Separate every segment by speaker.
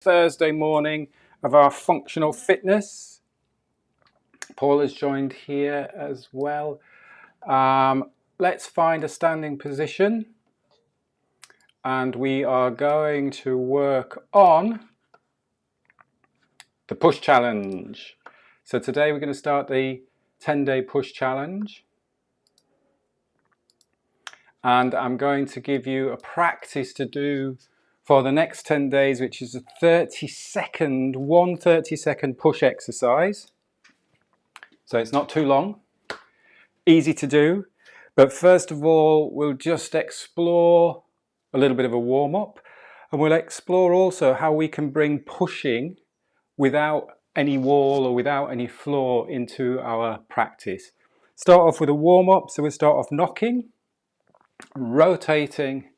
Speaker 1: Thursday morning of our functional fitness. Paul has joined here as well. Let's find a standing position, and we are going to work on the push challenge. So today we're going to start the 10-day push challenge, and I'm going to give you a practice to do for the next 10 days, which is a 30-second push exercise. So it's not too long, easy to do. But first of all, we'll just explore a little bit of a warm-up, and we'll explore also how we can bring pushing without any wall or without any floor into our practice. Start off with a warm-up, so we'll start off knocking, rotating,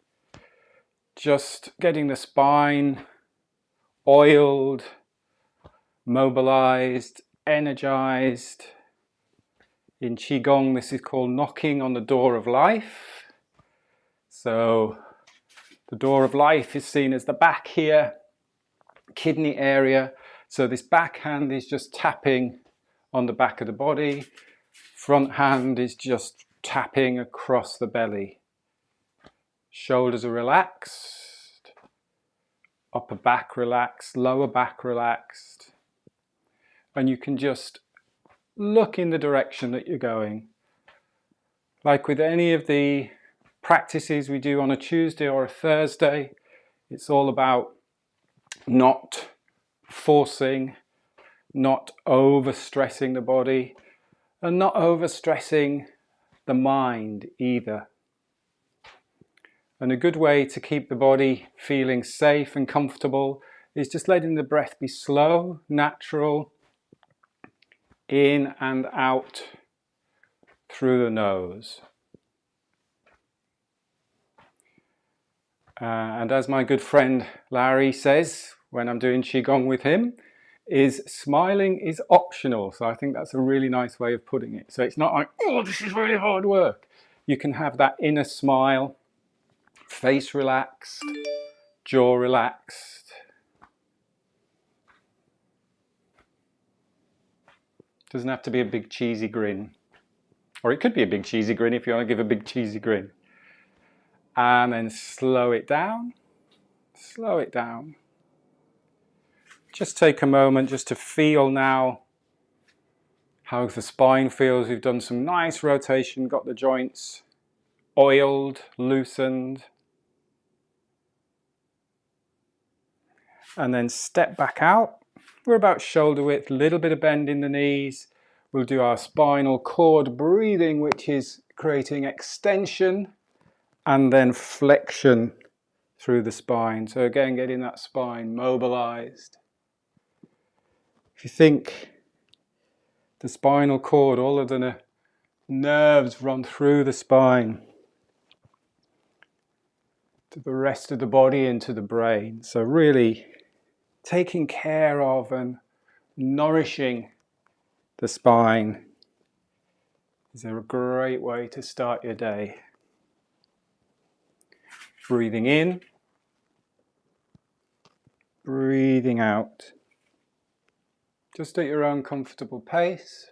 Speaker 1: just getting the spine oiled, mobilized, energized. In Qigong, this is called knocking on the door of life. So the door of life is seen as the back here, kidney area. So this back hand is just tapping on the back of the body. Front hand is just tapping across the belly. Shoulders are relaxed, upper back relaxed, lower back relaxed. And you can just look in the direction that you're going. Like with any of the practices we do on a Tuesday or a Thursday, it's all about not forcing, not overstressing the body, and not overstressing the mind either. And a good way to keep the body feeling safe and comfortable is just letting the breath be slow, natural, in and out through the nose. And as my good friend Larry says when I'm doing Qigong with him, is smiling is optional. So I think that's a really nice way of putting it. So it's not like, oh, this is really hard work. You can have that inner smile, face relaxed, jaw relaxed. Doesn't have to be a big cheesy grin. Or it could be a big cheesy grin if you want to give a big cheesy grin. And then slow it down, slow it down. Just take a moment just to feel now how the spine feels. We've done some nice rotation, got the joints oiled, loosened. And then step back out. We're about shoulder width, a little bit of bend in the knees. We'll do our spinal cord breathing, which is creating extension and then flexion through the spine. So again, getting that spine mobilized. If you think the spinal cord, all of the nerves run through the spine to the rest of the body into the brain. So really taking care of and nourishing the spine is a great way to start your day. Breathing in, breathing out. Just at your own comfortable pace.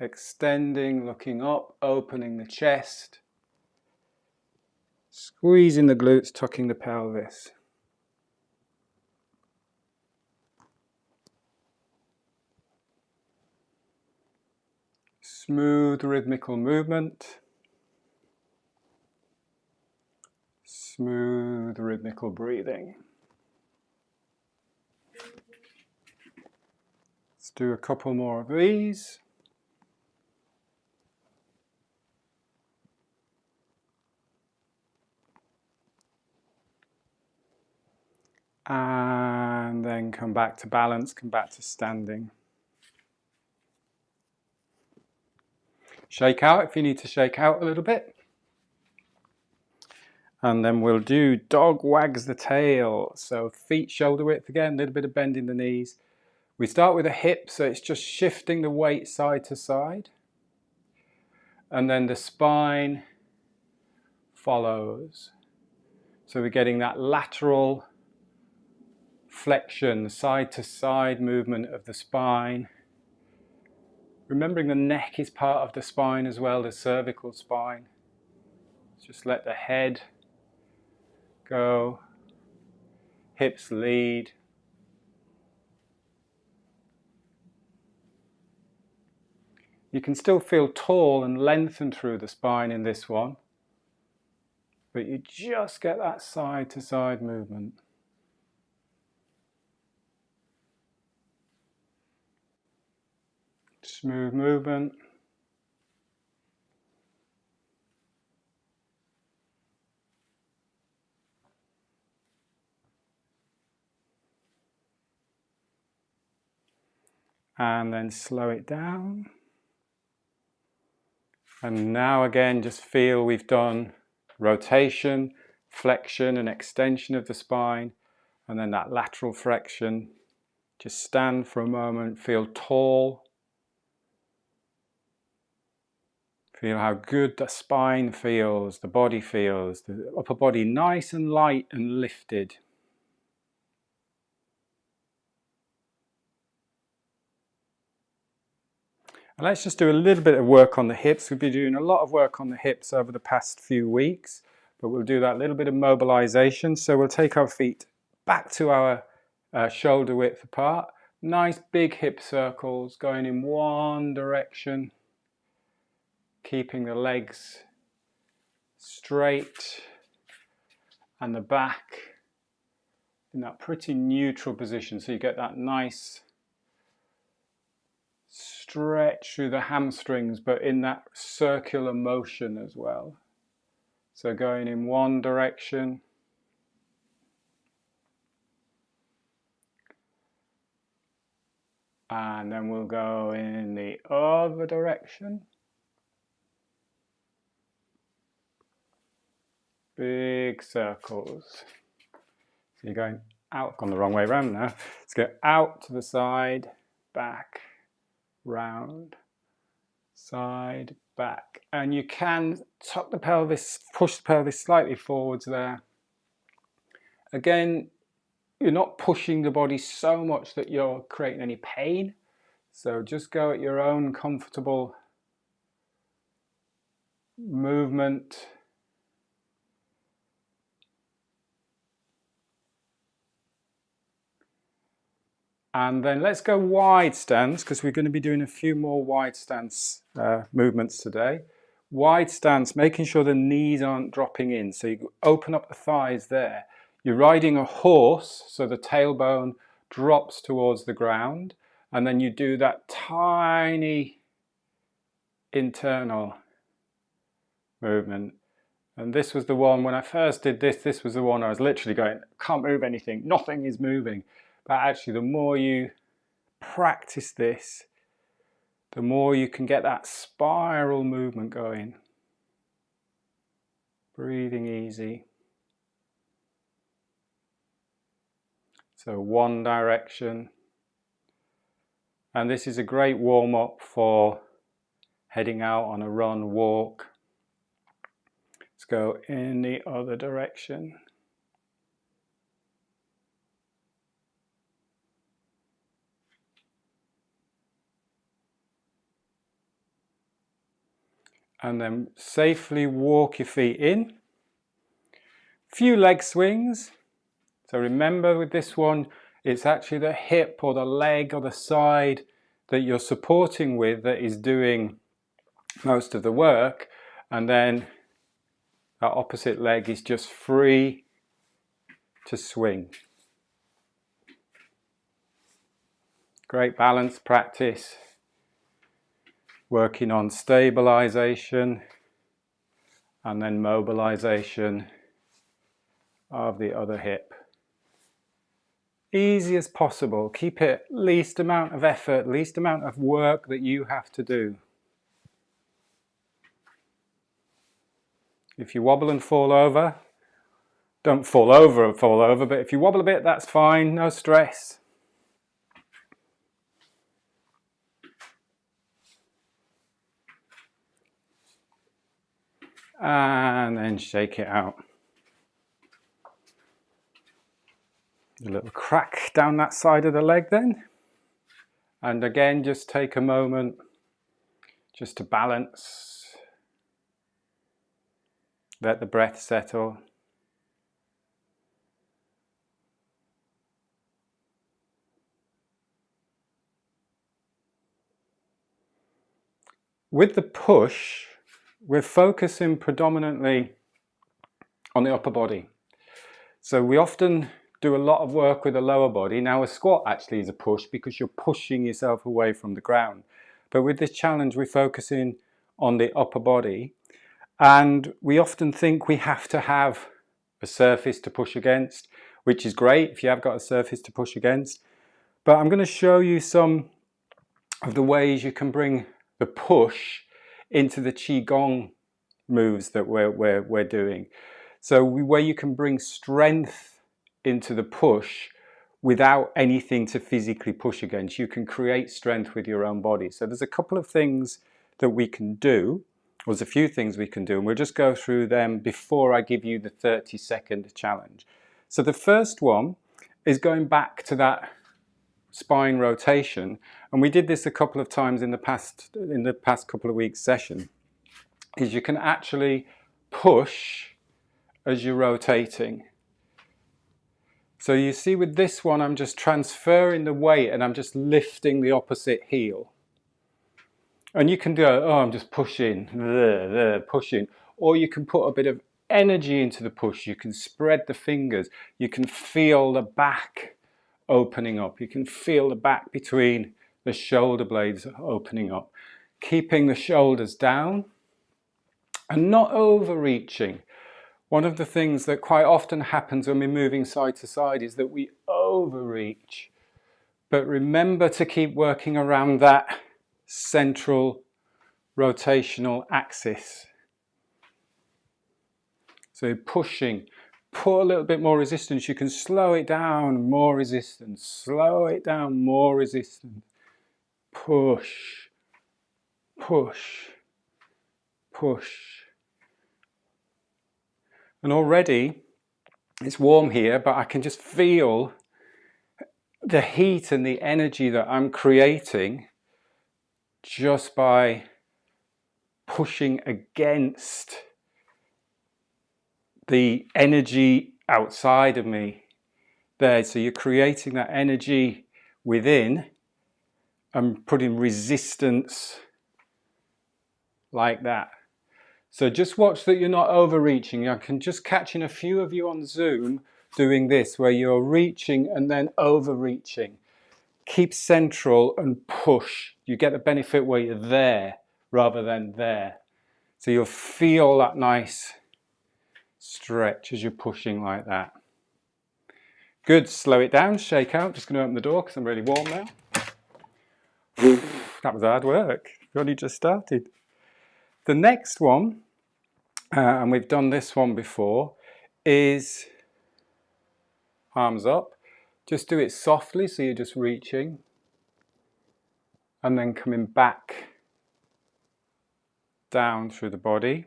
Speaker 1: Extending, looking up, opening the chest. Squeezing the glutes, tucking the pelvis. Smooth rhythmical movement. Smooth rhythmical breathing. Let's do a couple more of these. And then come back to balance, come back to standing. Shake out if you need to shake out a little bit. And then we'll do dog wags the tail. So feet shoulder width again, a little bit of bend in the knees. We start with the hip, so it's just shifting the weight side to side. And then the spine follows. So we're getting that lateral flexion, side to side movement of the spine. Remembering the neck is part of the spine as well, the cervical spine. Just let the head go, hips lead. You can still feel tall and lengthened through the spine in this one, but you just get that side to side movement. Smooth movement. And then slow it down. And now again, just feel we've done rotation, flexion and extension of the spine, and then that lateral flexion. Just stand for a moment, feel tall. Feel how good the spine feels, the body feels, the upper body nice and light and lifted. And let's just do a little bit of work on the hips. We've been doing a lot of work on the hips over the past few weeks, but we'll do that little bit of mobilization. So we'll take our feet back to our shoulder width apart. Nice big hip circles going in one direction, keeping the legs straight and the back in that pretty neutral position. So you get that nice stretch through the hamstrings, but in that circular motion as well. So going in one direction, and then we'll go in the other direction. Big circles. So you're going out, gone the wrong way around now. Let's go out to the side, back, round, side, back. And you can tuck the pelvis, push the pelvis slightly forwards there. Again, you're not pushing the body so much that you're creating any pain. So just go at your own comfortable movement. And then let's go wide stance, because we're going to be doing a few more wide stance movements today. Wide stance, making sure the knees aren't dropping in. So you open up the thighs there. You're riding a horse, so the tailbone drops towards the ground. And then you do that tiny internal movement. And this was the one, when I first did this, this was the one I was literally going, can't move anything, nothing is moving. But actually, the more you practice this, the more you can get that spiral movement going. Breathing easy. So one direction. And this is a great warm-up for heading out on a run, walk. Let's go in the other direction. And then safely walk your feet in. Few leg swings. So remember with this one, it's actually the hip or the leg or the side that you're supporting with that is doing most of the work. And then that opposite leg is just free to swing. Great balance practice. Working on stabilization and then mobilization of the other hip. Easy as possible. Keep it least amount of effort, least amount of work that you have to do. If you wobble and fall over, don't fall over, but if you wobble a bit, that's fine, no stress. And then shake it out. A little crack down that side of the leg then. And again, just take a moment just to balance. Let the breath settle. With the push, we're focusing predominantly on the upper body. So we often do a lot of work with the lower body. Now a squat actually is a push because you're pushing yourself away from the ground. But with this challenge, we're focusing on the upper body. And we often think we have to have a surface to push against, which is great if you have got a surface to push against. But I'm going to show you some of the ways you can bring the push into the Qigong moves that we're doing. So where you can bring strength into the push without anything to physically push against. You can create strength with your own body. So there's a couple of things that we can do. There's a few things we can do, and we'll just go through them before I give you the 30-second challenge. So the first one is going back to that spine rotation, and we did this a couple of times in the past couple of weeks session, is you can actually push as you're rotating. So you see with this one, I'm just transferring the weight and I'm just lifting the opposite heel. And you can go, oh, I'm just pushing, pushing. Or you can put a bit of energy into the push. You can spread the fingers. You can feel the back opening up. You can feel the back between the shoulder blades opening up. Keeping the shoulders down and not overreaching. One of the things that quite often happens when we're moving side to side is that we overreach. But remember to keep working around that central rotational axis. So pushing, put a little bit more resistance. You can slow it down, more resistance. Slow it down, more resistance. Push, push, push. And already it's warm here, but I can just feel the heat and the energy that I'm creating just by pushing against the energy outside of me there. So you're creating that energy within and putting resistance like that. So just watch that you're not overreaching. I can just catching a few of you on Zoom doing this, where you're reaching and then overreaching. Keep central and push. You get the benefit where you're there rather than there. So you'll feel that nice stretch as you're pushing like that. Good, slow it down, shake out. Just going to open the door because I'm really warm now. That was hard work. We only just started. The next one, and we've done this one before, is arms up. Just do it softly, so you're just reaching. And then coming back down through the body.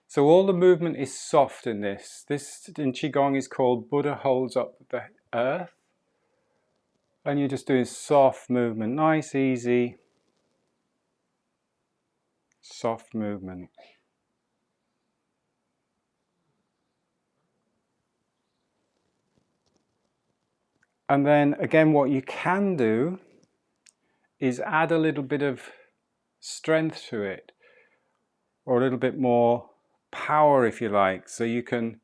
Speaker 1: So all the movement is soft in this. This in Qigong is called Buddha holds up the earth. And you're just doing soft movement, nice, easy, soft movement. And then again, what you can do is add a little bit of strength to it, or a little bit more power if you like. So you can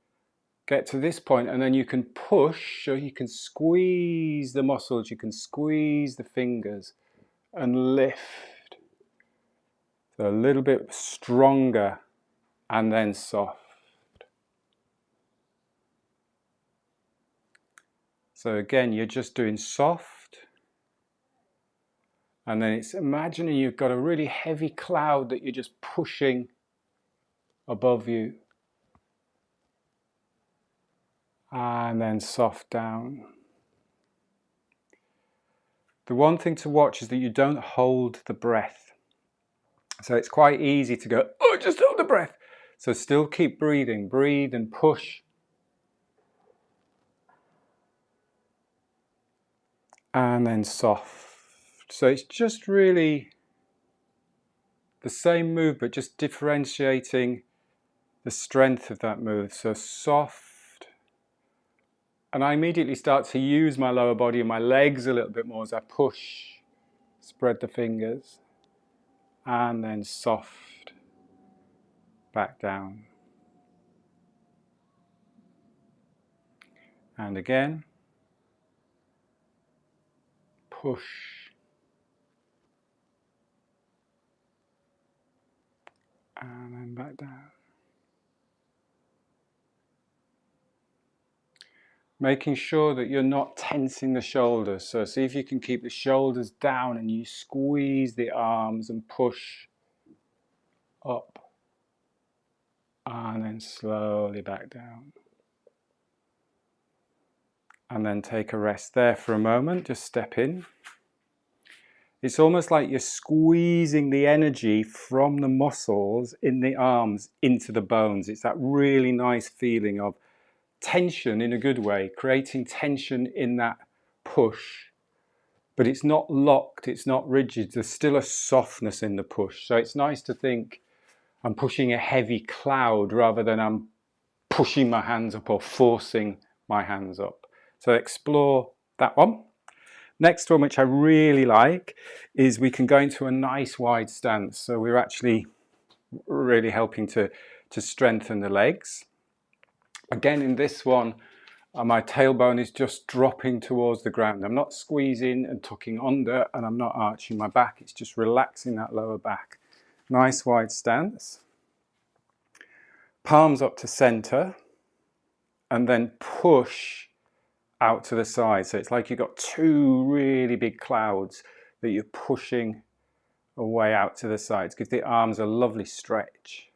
Speaker 1: get to this point and then you can push, so you can squeeze the muscles, you can squeeze the fingers and lift. So a little bit stronger and then soft. So again, you're just doing soft. And then it's imagining you've got a really heavy cloud that you're just pushing above you. And then soft down. The one thing to watch is that you don't hold the breath. So it's quite easy to go, oh, just hold the breath. So still keep breathing. Breathe and push. and then soft. So it's just really the same move, but just differentiating the strength of that move. So soft, and I immediately start to use my lower body and my legs a little bit more as I push, spread the fingers, and then soft, back down. And again, push, and then back down. Making sure that you're not tensing the shoulders. So see if you can keep the shoulders down and you squeeze the arms and push up. And then slowly back down. And then take a rest there for a moment. Just step in. It's almost like you're squeezing the energy from the muscles in the arms into the bones. It's that really nice feeling of tension in a good way, creating tension in that push. But it's not locked, it's not rigid. There's still a softness in the push. So it's nice to think I'm pushing a heavy cloud rather than I'm pushing my hands up or forcing my hands up. So explore that one. Next one, which I really like, is we can go into a nice wide stance. So we're actually really helping to strengthen the legs. Again, in this one, my tailbone is just dropping towards the ground. I'm not squeezing and tucking under, and I'm not arching my back. It's just relaxing that lower back. Nice wide stance. Palms up to center, and then push out to the side. So it's like you've got two really big clouds that you're pushing away out to the sides. Give the arms a lovely stretch.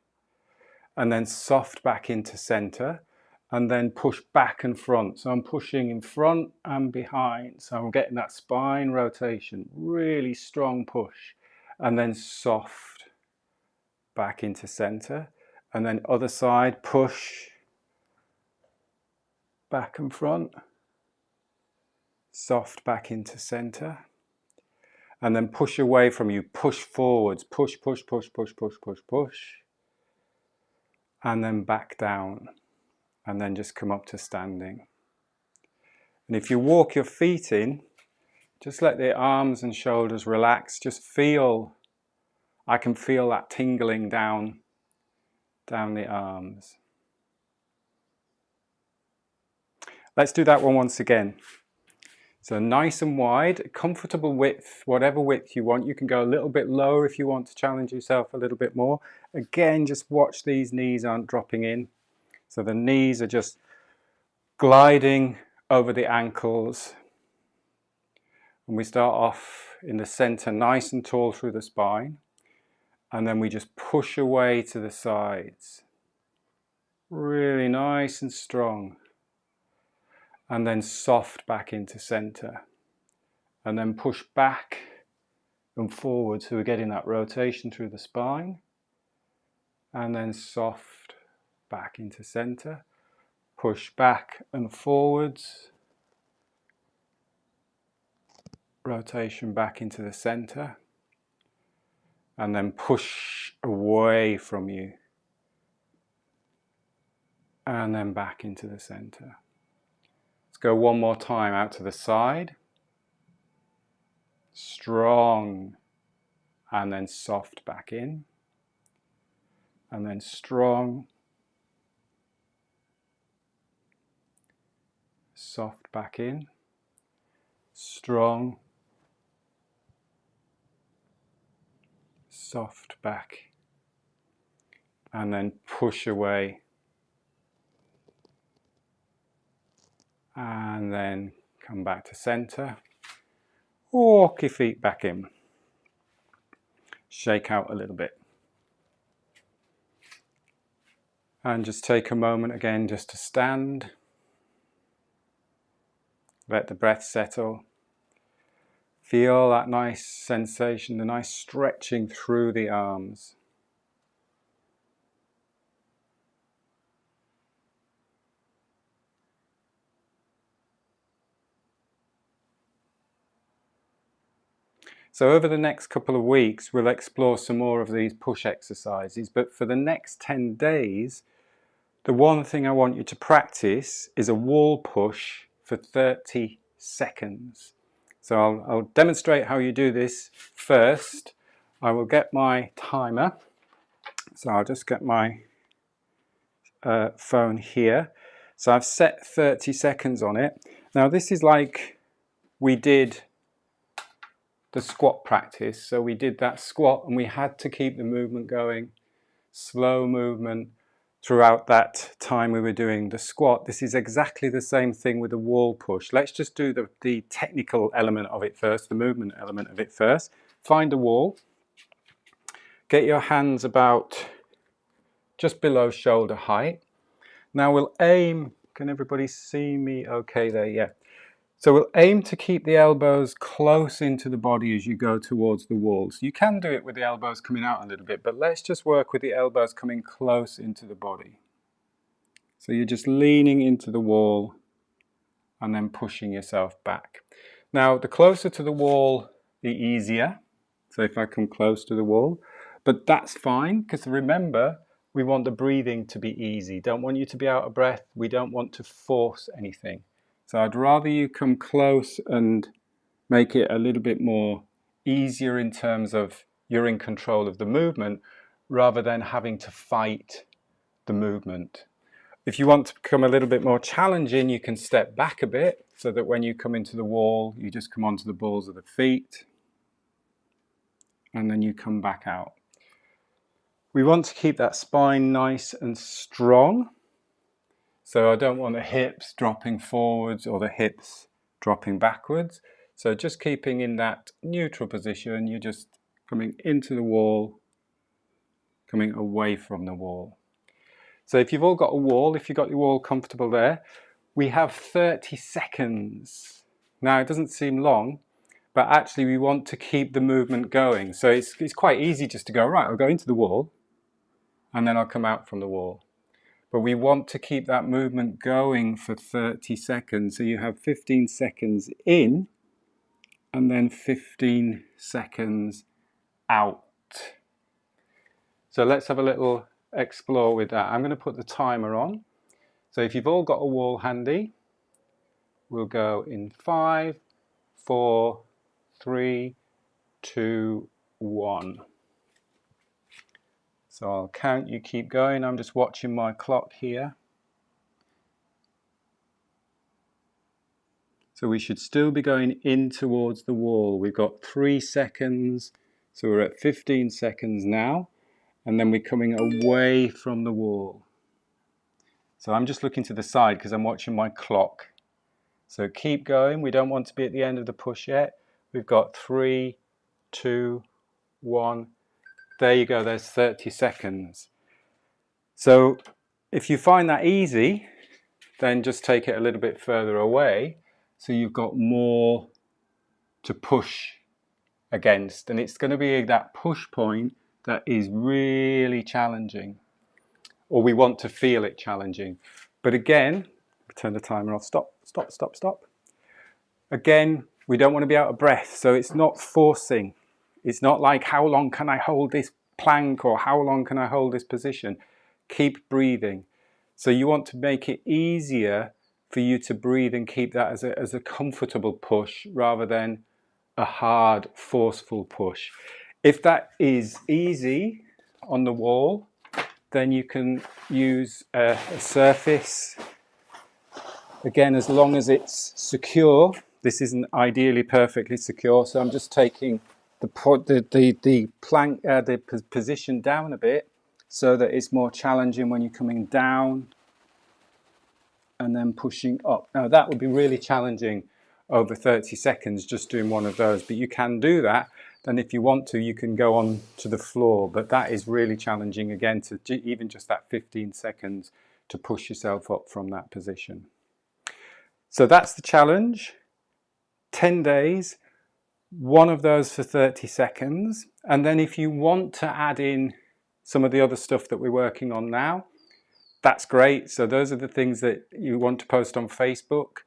Speaker 1: And then soft back into center, and then push back and front. So I'm pushing in front and behind. So I'm getting that spine rotation, really strong push. And then soft back into center. And then other side, push back and front. Soft back into center. And then push away from you, push forwards, push, push, push, push, push, push, push. And then back down. And then just come up to standing. And if you walk your feet in, just let the arms and shoulders relax. Just feel, I can feel that tingling down the arms. Let's do that one once again. So nice and wide, comfortable width, whatever width you want. You can go a little bit lower if you want to challenge yourself a little bit more. Again, just watch these knees aren't dropping in. So the knees are just gliding over the ankles. And we start off in the center, nice and tall through the spine. And then we just push away to the sides. Really nice and strong. And then soft back into center. And then push back and forward, so we're getting that rotation through the spine. And then soft back into center. Push back and forwards. Rotation back into the center. And then push away from you. And then back into the center. Let's go one more time out to the side. Strong. And then soft back in. And then strong. Soft back in. Strong. Soft back. And then push away. And then come back to center. Walk your feet back in. Shake out a little bit. And just take a moment again just to stand. Let the breath settle. Feel that nice sensation, the nice stretching through the arms. So over the next couple of weeks, we'll explore some more of these push exercises. But for the next 10 days, the one thing I want you to practice is a wall push for 30 seconds. So I'll demonstrate how you do this first. I will get my timer. So I'll just get my phone here. So I've set 30 seconds on it. Now this is like we did the squat practice. So we did that squat and we had to keep the movement going, slow movement throughout that time we were doing the squat. This is exactly the same thing with the wall push. Let's just do the technical element of it first, the movement element of it first. Find a wall. Get your hands about just below shoulder height. Now we'll aim, can everybody see me okay there? Yeah. So we'll aim to keep the elbows close into the body as you go towards the wall. So you can do it with the elbows coming out a little bit, but let's just work with the elbows coming close into the body. So you're just leaning into the wall and then pushing yourself back. Now the closer to the wall, the easier. So if I come close to the wall, but that's fine because remember, we want the breathing to be easy. Don't want you to be out of breath. We don't want to force anything. So I'd rather you come close and make it a little bit more easier in terms of you're in control of the movement rather than having to fight the movement. If you want to become a little bit more challenging, you can step back a bit so that when you come into the wall, you just come onto the balls of the feet and then you come back out. We want to keep that spine nice and strong. So I don't want the hips dropping forwards or the hips dropping backwards. So just keeping in that neutral position, you're just coming into the wall, coming away from the wall. So if you've all got a wall, if you've got your wall comfortable there, we have 30 seconds. Now it doesn't seem long, but actually we want to keep the movement going. So it's quite easy just to go, right, I'll go into the wall and then I'll come out from the wall. But we want to keep that movement going for 30 seconds. So you have 15 seconds in and then 15 seconds out. So let's have a little explore with that. I'm going to put the timer on. So if you've all got a wall handy, we'll go in 5, 4, 3, 2, 1. So I'll count, you keep going. I'm just watching my clock here. So we should still be going in towards the wall. We've got 3 seconds. So we're at 15 seconds now. And then we're coming away from the wall. So I'm just looking to the side because I'm watching my clock. So keep going. We don't want to be at the end of the push yet. We've got 3, 2, 1. There you go, there's 30 seconds. So if you find that easy, then just take it a little bit further away so you've got more to push against. And it's going to be that push point that is really challenging, or we want to feel it challenging. But again, turn the timer off, stop, stop, stop, stop. Again, we don't want to be out of breath, so it's not forcing. It's not like, how long can I hold this plank or how long can I hold this position? Keep breathing. So you want to make it easier for you to breathe and keep that as a comfortable push rather than a hard, forceful push. If that is easy on the wall, then you can use a surface. Again, as long as it's secure. This isn't ideally perfectly secure, so I'm just taking the plank, the position down a bit so that it's more challenging when you're coming down and then pushing up. Now that would be really challenging over 30 seconds just doing one of those, but you can do that. Then if you want to, you can go on to the floor, but that is really challenging again to even just that 15 seconds to push yourself up from that position. So that's the challenge. 10 days, one of those for 30 seconds. And then if you want to add in some of the other stuff that we're working on now, that's great. So those are the things that you want to post on Facebook.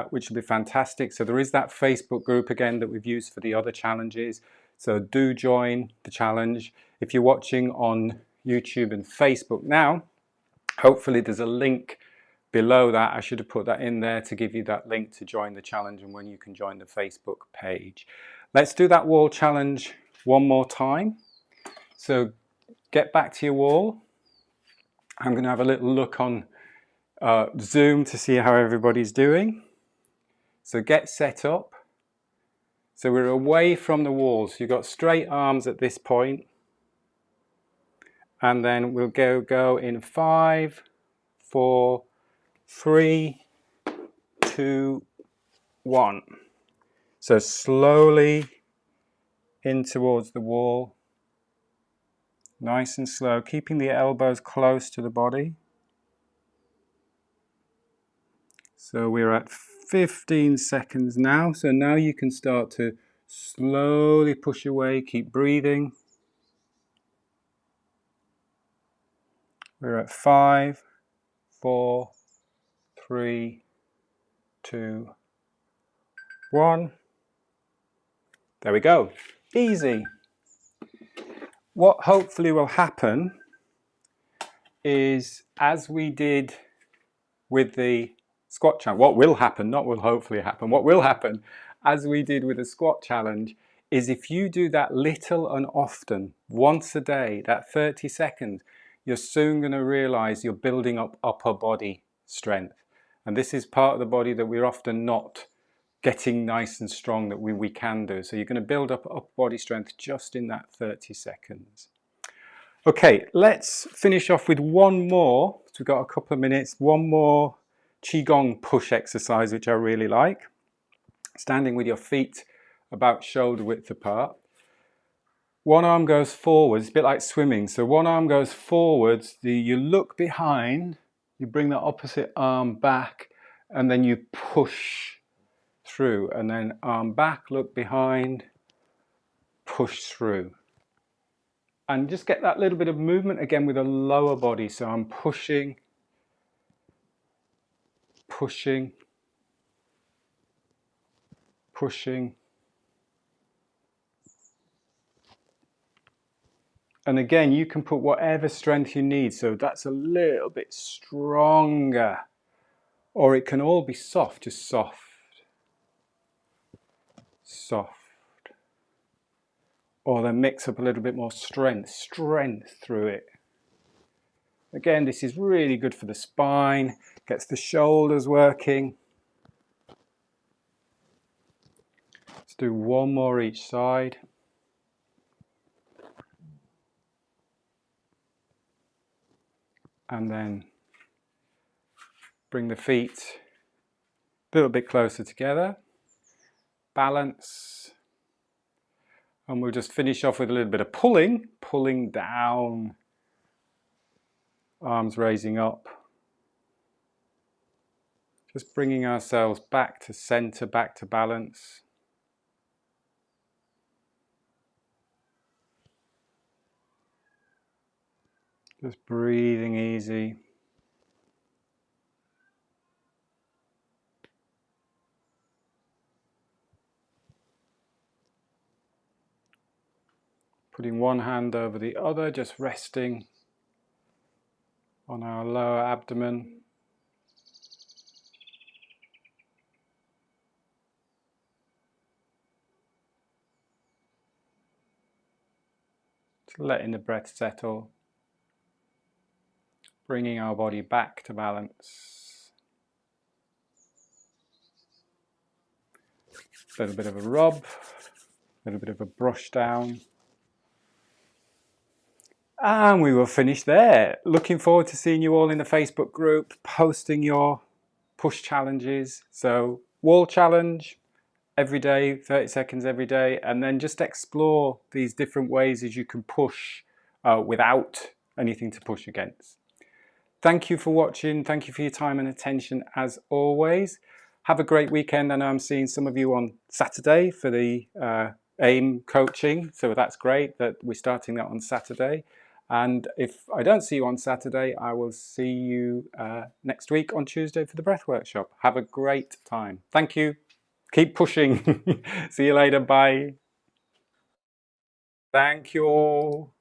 Speaker 1: which will be fantastic. So there is that Facebook group again that we've used for the other challenges. So do join the challenge. If you're watching on YouTube and Facebook now, hopefully there's a link below that. I should have put that in there to give you that link to join the challenge and when you can join the Facebook page. Let's do that wall challenge one more time. So get back to your wall. I'm going to have a little look on Zoom to see how everybody's doing. So get set up. So we're away from the wall. So you've got straight arms at this point. And then we'll go in 5, 4, 3, 2, 1. So slowly in towards the wall. Nice and slow, keeping the elbows close to the body. So we're at 15 seconds now. So now you can start to slowly push away, keep breathing. We're at 5, 4, 3, 2, 1. There we go. Easy. What hopefully will happen is, as we did with the squat challenge, what will happen, not will hopefully happen, what will happen, as we did with the squat challenge, is if you do that little and often, once a day, that 30 seconds, you're soon going to realize you're building up upper body strength. And this is part of the body that we're often not getting nice and strong that we can do. So you're going to build up upper body strength just in that 30 seconds. Okay, let's finish off with one more. So we've got a couple of minutes. One more Qigong push exercise, which I really like. Standing with your feet about shoulder width apart. One arm goes forwards, a bit like swimming. So one arm goes forwards, you look behind, you bring the opposite arm back, and then you push through. And then arm back, look behind, push through. And just get that little bit of movement again with the lower body. So I'm pushing, pushing, pushing. And again, you can put whatever strength you need. So that's a little bit stronger. Or it can all be soft, just soft, soft. Or then mix up a little bit more strength through it. Again, this is really good for the spine, gets the shoulders working. Let's do one more each side. And then bring the feet a little bit closer together. Balance. And we'll just finish off with a little bit of pulling down. Arms raising up. Just bringing ourselves back to center, back to balance. Just breathing easy. Putting one hand over the other, just resting on our lower abdomen. Just letting the breath settle. Bringing our body back to balance. A little bit of a rub, a little bit of a brush down. And we will finish there. Looking forward to seeing you all in the Facebook group, posting your push challenges. So wall challenge every day, 30 seconds every day, and then just explore these different ways as you can push without anything to push against. Thank you for watching. Thank you for your time and attention as always. Have a great weekend. I know I'm seeing some of you on Saturday for the AIM coaching, so that's great that we're starting that on Saturday. And if I don't see you on Saturday, I will see you next week on Tuesday for the breath workshop. Have a great time. Thank you. Keep pushing. See you later. Bye. Thank you all.